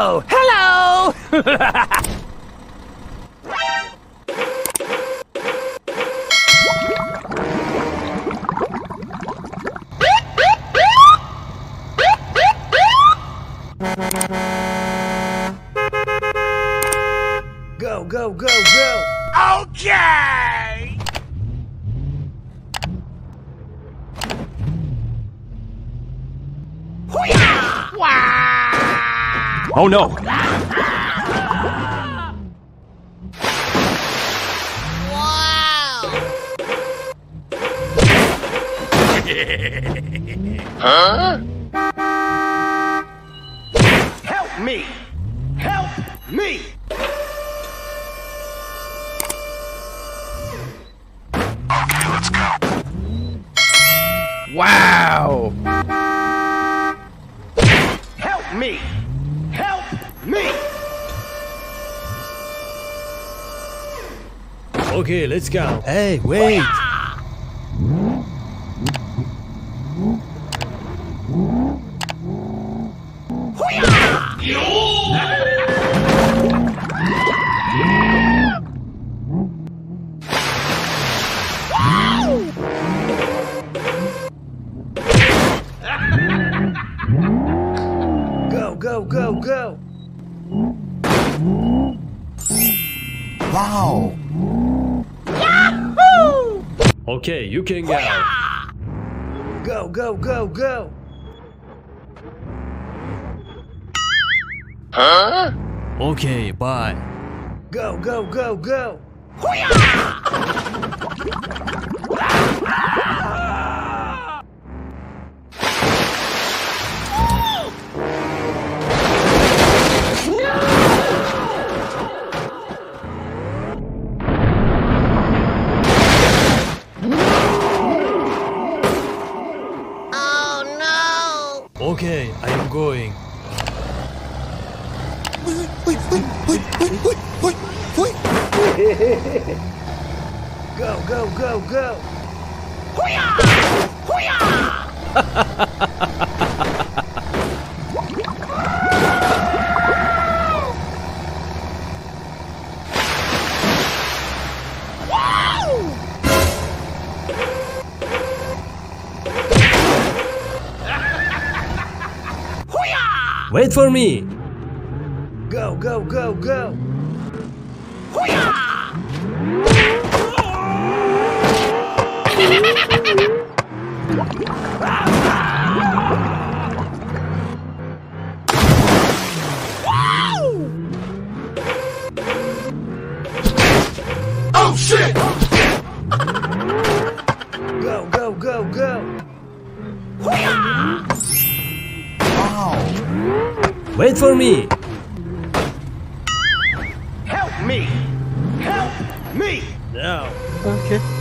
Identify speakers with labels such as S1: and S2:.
S1: Oh, hello!
S2: Go, go, go, go!
S1: Okay! Wow!
S3: Oh no!
S1: Huh?
S2: Help me! Help me!
S1: Okay, let's go.
S3: Wow!
S2: Help me! Help me! Okay, let's go.
S3: Hey, wait!
S2: Go, go, go, go!
S3: Wow!
S2: Okay, you can go. Go, go, go, go!
S1: Huh?
S2: Okay, bye. Go, go, go, go! Okay, I am going. Go, go, go, go! Wait for me! Go, go, go, go!
S1: Oh shit!
S2: Go, go, go, go!
S3: Wow!
S2: Wait for me! Help me! Help me! Now.
S3: Okay.